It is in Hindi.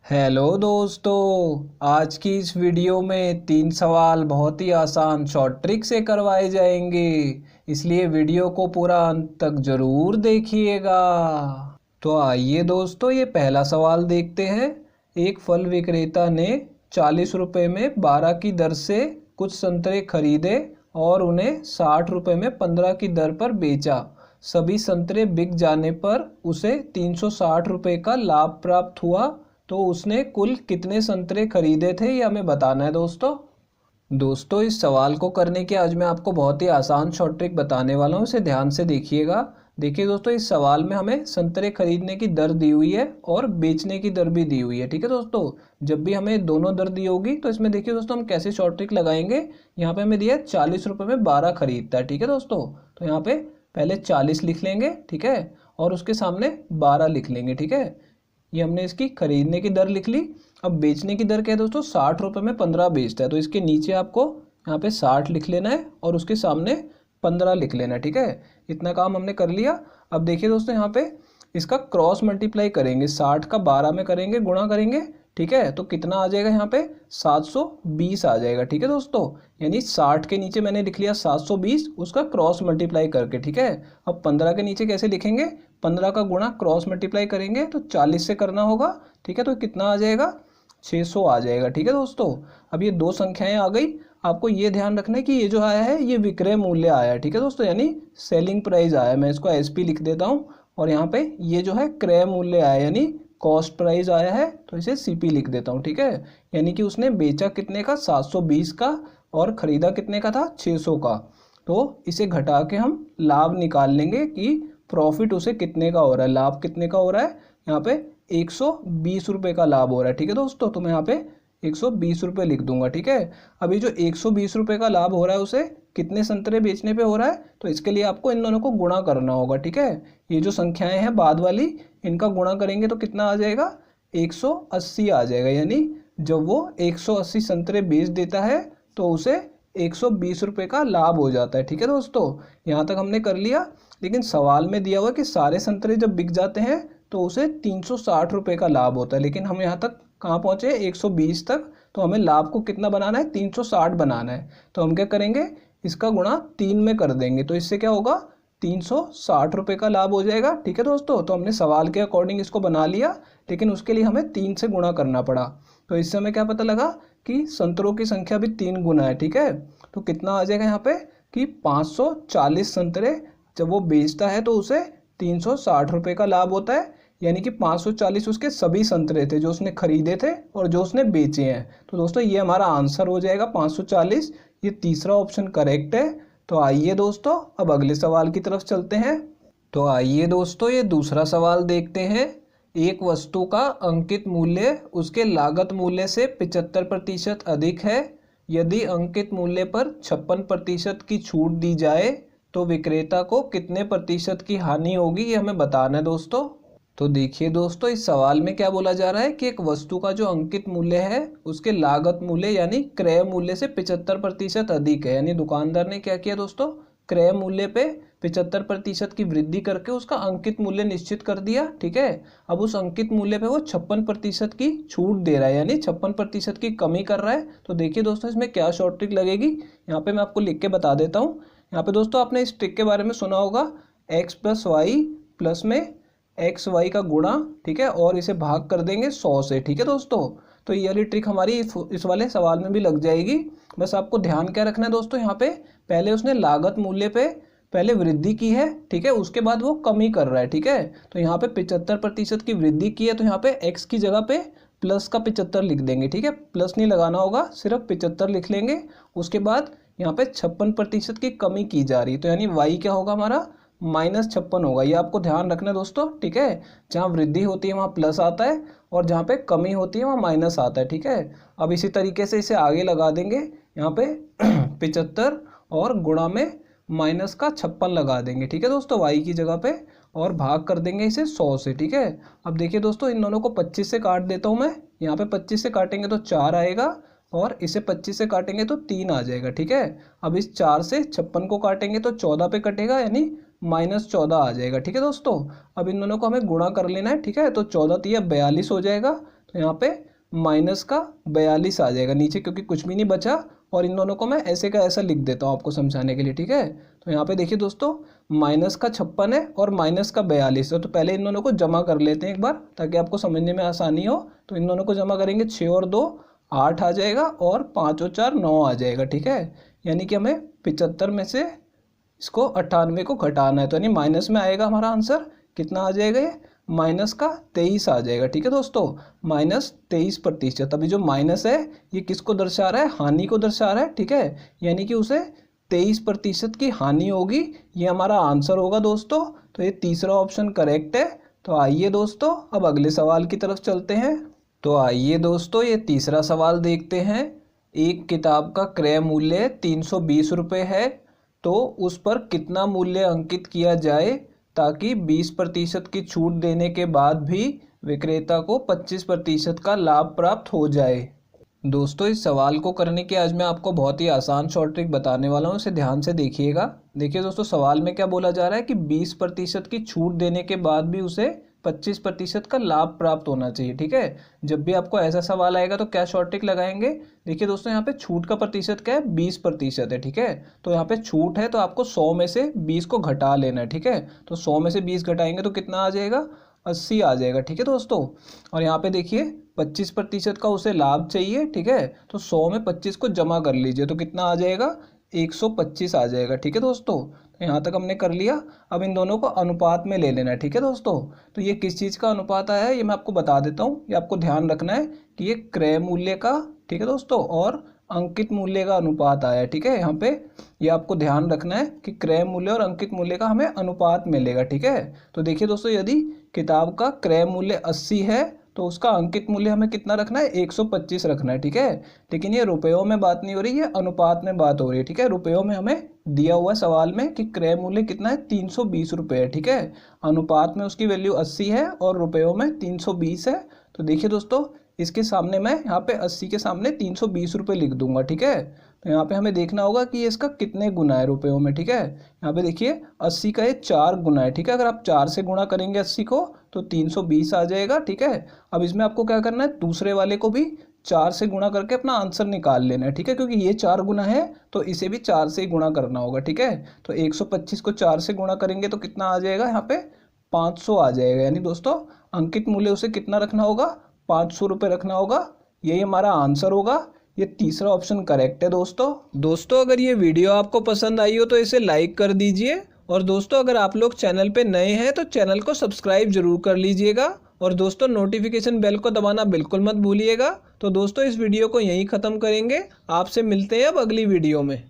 हेलो दोस्तों, आज की इस वीडियो में 3 सवाल बहुत ही आसान शॉर्ट ट्रिक से करवाए जाएंगे। इसलिए वीडियो को पूरा अंत तक ज़रूर देखिएगा। तो आइए दोस्तों, ये पहला सवाल देखते हैं। एक फल विक्रेता ने 40 रुपये में 12 की दर से कुछ संतरे खरीदे और उन्हें 60 रुपये में 15 की दर पर बेचा। सभी संतरे बिक जाने पर उसे 360 रुपये का लाभ प्राप्त हुआ। तो उसने कुल कितने संतरे खरीदे थे, ये हमें बताना है दोस्तों इस सवाल को करने के आज मैं आपको बहुत ही आसान शॉर्ट ट्रिक बताने वाला हूँ। इसे ध्यान से देखिएगा। देखिए दोस्तों, इस सवाल में हमें संतरे खरीदने की दर दी हुई है और बेचने की दर भी दी हुई है। ठीक है दोस्तों, जब भी हमें दोनों दर दी होगी तो इसमें देखिए दोस्तों हम कैसे शॉर्ट ट्रिक लगाएंगे। यहाँ पे हमें दिया है 40 रुपये में 12 खरीदता है। ठीक है दोस्तों, तो यहाँ पे पहले 40 लिख लेंगे, ठीक है, और उसके सामने 12 लिख लेंगे। ठीक है, ये हमने इसकी खरीदने की दर लिख ली। अब बेचने की दर क्या है दोस्तों, 60 रुपये में 15 बेचता है, तो इसके नीचे आपको यहाँ पे 60 लिख लेना है और उसके सामने 15 लिख लेना है। ठीक है, इतना काम हमने कर लिया। अब देखिए दोस्तों, यहाँ पे इसका क्रॉस मल्टीप्लाई करेंगे, 60 का 12 में करेंगे, गुणा करेंगे। ठीक है, तो कितना आ जाएगा यहाँ पे 720 आ जाएगा। ठीक है दोस्तों, यानी 60 के नीचे मैंने लिख लिया 720, उसका क्रॉस मल्टीप्लाई करके। ठीक है, अब 15 के नीचे कैसे लिखेंगे, 15 का गुणा क्रॉस मल्टीप्लाई करेंगे तो 40 से करना होगा। ठीक है, तो कितना आ जाएगा 600 आ जाएगा। ठीक है दोस्तों, अब ये दो संख्याएं आ गई। आपको ये ध्यान रखना है कि ये जो आया है ये विक्रय मूल्य आया है। ठीक है दोस्तों, यानी सेलिंग प्राइस आया है। मैं इसको एसपी लिख देता हूँ और यहाँ पे ये जो है क्रय मूल्य आया यानी कॉस्ट प्राइस आया है, तो इसे सीपी लिख देता हूँ। ठीक है, यानी कि उसने बेचा कितने का, 720 का, और खरीदा कितने का था, 600 का। तो इसे घटा के हम लाभ निकाल लेंगे कि प्रॉफिट उसे कितने का हो रहा है, लाभ कितने का हो रहा है। यहाँ पे 120 रुपये का लाभ हो रहा है। ठीक है दोस्तों, तो मैं यहाँ पे 120 रुपये लिख दूंगा। ठीक है, अभी जो 120 रुपये का लाभ हो रहा है उसे कितने संतरे बेचने पे हो रहा है, तो इसके लिए आपको इन दोनों को गुणा करना होगा। ठीक है, ये जो संख्याएं हैं बाद वाली, इनका गुणा करेंगे तो कितना आ जाएगा, 180 आ जाएगा। यानी जब वो 180 संतरे बेच देता है तो उसे 120 रुपये का लाभ हो जाता है। ठीक है दोस्तों, यहाँ तक हमने कर लिया। लेकिन सवाल में दिया हुआ कि सारे संतरे जब बिक जाते हैं तो उसे 360 रुपये का लाभ होता है। लेकिन हम यहाँ तक कहाँ पहुँचे, 120 तक। तो हमें लाभ को कितना बनाना है, 360 बनाना है। तो हम क्या करेंगे, इसका गुणा 3 में कर देंगे, तो इससे क्या होगा, 360 रुपये का लाभ हो जाएगा। ठीक है दोस्तों, तो हमने सवाल के अकॉर्डिंग इसको बना लिया, लेकिन उसके लिए हमें 3 से गुणा करना पड़ा। तो इससे हमें क्या पता लगा कि संतरों की संख्या भी 3 गुना है। ठीक है, तो कितना आ जाएगा यहाँ पे कि 540 संतरे जब वो बेचता है तो उसे 360 रुपये का लाभ होता है। यानी कि 540 उसके सभी संतरे थे जो उसने खरीदे थे और जो उसने बेचे हैं। तो दोस्तों ये हमारा आंसर हो जाएगा 540। ये तीसरा ऑप्शन करेक्ट है। तो आइए दोस्तों, अब अगले सवाल की तरफ चलते हैं। तो आइए दोस्तों, ये दूसरा सवाल देखते हैं। एक वस्तु का अंकित मूल्य उसके लागत मूल्य से 75% अधिक है। यदि अंकित मूल्य पर 56% की छूट दी जाए तो विक्रेता को कितने प्रतिशत की हानि होगी, ये हमें बताना है दोस्तों। तो देखिए दोस्तों, इस सवाल में क्या बोला जा रहा है कि एक वस्तु का जो अंकित मूल्य है उसके लागत मूल्य यानी क्रय मूल्य से 75% अधिक है। यानी दुकानदार ने क्या किया दोस्तों, क्रय मूल्य पे 75% की वृद्धि करके उसका अंकित मूल्य निश्चित कर दिया। ठीक है, अब उस अंकित मूल्य पे वो 56% की छूट दे रहा है, यानी 56% की कमी कर रहा है। तो देखिए दोस्तों, इसमें क्या शॉर्ट ट्रिक लगेगी, यहाँ पे मैं आपको लिख के बता देता हूँ। यहाँ पे दोस्तों आपने इस ट्रिक के बारे में सुना होगा, x + y प्लस में एक्स वाई का गुणा। ठीक है, और इसे भाग कर देंगे 100 से। ठीक है दोस्तों, तो ये वाली ट्रिक हमारी इस वाले सवाल में भी लग जाएगी। बस आपको ध्यान क्या रखना है दोस्तों, यहाँ पे पहले उसने लागत मूल्य पे पहले वृद्धि की है। ठीक है, उसके बाद वो कमी कर रहा है। ठीक है, तो यहाँ पे 75% की वृद्धि की है, तो यहाँ पे x की जगह पे प्लस का 75 लिख देंगे। ठीक है, प्लस नहीं लगाना होगा, सिर्फ 75 लिख लेंगे। उसके बाद यहाँ पे 56% की कमी की जा रही है, तो यानी y क्या होगा हमारा, -56 होगा। ये आपको ध्यान रखना है दोस्तों। ठीक है, जहाँ वृद्धि होती है वहाँ प्लस आता है और जहाँ पे कमी होती है वहाँ माइनस आता है। ठीक है, अब इसी तरीके से इसे आगे लगा देंगे, यहाँ पे 75 और गुणा में -56 लगा देंगे। ठीक है दोस्तों, y की जगह पे, और भाग कर देंगे इसे 100 से। ठीक है, अब देखिए दोस्तों, इन दोनों को 25 से काट देता हूँ मैं। यहाँ पे 25 से काटेंगे तो 4 आएगा और इसे 25 से काटेंगे तो 3 आ जाएगा। ठीक है, अब इस 4 से 56 को काटेंगे तो 14 पे कटेगा, यानी -14 आ जाएगा। ठीक है दोस्तों, अब इन दोनों को हमें गुणा कर लेना है। ठीक है, तो 14 × 42 हो जाएगा। तो यहाँ पे माइनस का 42 आ जाएगा नीचे, क्योंकि कुछ भी नहीं बचा। और इन दोनों को मैं ऐसे का ऐसा लिख देता हूँ आपको समझाने के लिए, ठीक है। तो यहाँ पे देखिए दोस्तों, माइनस का 56 है और माइनस का 42 है। तो पहले इन दोनों को जमा कर लेते हैं एक बार, ताकि आपको समझने में आसानी हो। तो इन दोनों को जमा करेंगे, 6 और 2 8 आ जाएगा, और 5 और 4 9 आ जाएगा, ठीक है। यानी कि हमें 75 में से इसको 98 को घटाना है, तो यानी माइनस में आएगा हमारा आंसर। कितना आ जाएगा ये? माइनस का 23 आ जाएगा, ठीक है दोस्तों, -23%। अभी जो माइनस है ये किसको दर्शा रहा है? हानि को दर्शा रहा है, ठीक है। यानी कि उसे 23% की हानि होगी, ये हमारा आंसर होगा दोस्तों। तो ये तीसरा ऑप्शन करेक्ट है। तो आइए दोस्तों अब अगले सवाल की तरफ चलते हैं। तो आइए दोस्तों ये तीसरा सवाल देखते हैं। एक किताब का क्रय मूल्य 320 रुपये है, तो उस पर कितना मूल्य अंकित किया जाए ताकि 20% की छूट देने के बाद भी विक्रेता को 25% का लाभ प्राप्त हो जाए। दोस्तों इस सवाल को करने के आज मैं आपको बहुत ही आसान शॉर्ट ट्रिक बताने वाला हूँ, इसे ध्यान से देखिएगा। देखिए दोस्तों, सवाल में क्या बोला जा रहा है कि 20% की छूट देने के बाद भी उसे 25% का लाभ प्राप्त होना चाहिए, ठीक है। जब भी आपको ऐसा सवाल आएगा तो क्या शॉर्ट ट्रिक लगाएंगे? देखिए दोस्तों, यहाँ पे छूट का प्रतिशत क्या है? 20% है, ठीक है। तो यहाँ पे छूट है तो आपको 100 में से 20 को घटा लेना है, ठीक है। तो 100 में से 20 घटाएंगे तो कितना आ जाएगा? 80 आ जाएगा, ठीक है दोस्तों। और यहाँ पे देखिए 25% का उसे लाभ चाहिए, ठीक है। तो 100 में 25 को जमा कर लीजिए, तो कितना आ जाएगा? 125 आ जाएगा, ठीक है दोस्तों। तो यहाँ तक हमने कर लिया। अब इन दोनों को अनुपात में ले लेना है, ठीक है दोस्तों। तो ये किस चीज़ का अनुपात आया है ये मैं आपको बता देता हूँ। ये आपको ध्यान रखना है कि ये क्रय मूल्य का, ठीक है दोस्तों, और अंकित मूल्य का अनुपात आया है, ठीक है। यहाँ पे ये आपको ध्यान रखना है कि क्रय मूल्य और अंकित मूल्य का हमें अनुपात मिलेगा, ठीक है। तो देखिए दोस्तों, यदि किताब का क्रय मूल्य 80 है तो उसका अंकित मूल्य हमें कितना रखना है? 125 रखना है, ठीक है। लेकिन ये रुपयों में बात नहीं हो रही है, अनुपात में बात हो रही है, ठीक है। रुपयों में हमें दिया हुआ सवाल में कि क्रय मूल्य कितना है? 320 रुपये है, ठीक है। अनुपात में उसकी वैल्यू 80 है और रुपयों में 320 है। तो देखिए दोस्तों, इसके सामने मैं यहाँ पे 80 के सामने 320 रुपये लिख दूंगा, ठीक है। तो यहाँ पे हमें देखना होगा कि ये इसका कितने गुना है रुपयों में, ठीक है। यहाँ पे देखिए 80 का ये 4 गुना है, ठीक है। अगर आप 4 से गुणा करेंगे 80 को तो 320 आ जाएगा, ठीक है। अब इसमें आपको क्या करना है? दूसरे वाले को भी 4 से गुणा करके अपना आंसर निकाल लेना है, ठीक है। क्योंकि ये 4 गुना है तो इसे भी 4 से ही गुणा करना होगा, ठीक है। तो 125 को 4 से गुणा करेंगे तो कितना आ जाएगा? यहाँ पे 500 आ जाएगा। यानी दोस्तों अंकित मूल्य उसे कितना रखना होगा? 500 रुपये रखना होगा। यही हमारा आंसर होगा। ये तीसरा ऑप्शन करेक्ट है दोस्तों अगर ये वीडियो आपको पसंद आई हो तो इसे लाइक कर दीजिए। और दोस्तों अगर आप लोग चैनल पे नए हैं तो चैनल को सब्सक्राइब जरूर कर लीजिएगा। और दोस्तों नोटिफिकेशन बेल को दबाना बिल्कुल मत भूलिएगा। तो दोस्तों इस वीडियो को यहीं ख़त्म करेंगे। आपसे मिलते हैं अब अगली वीडियो में।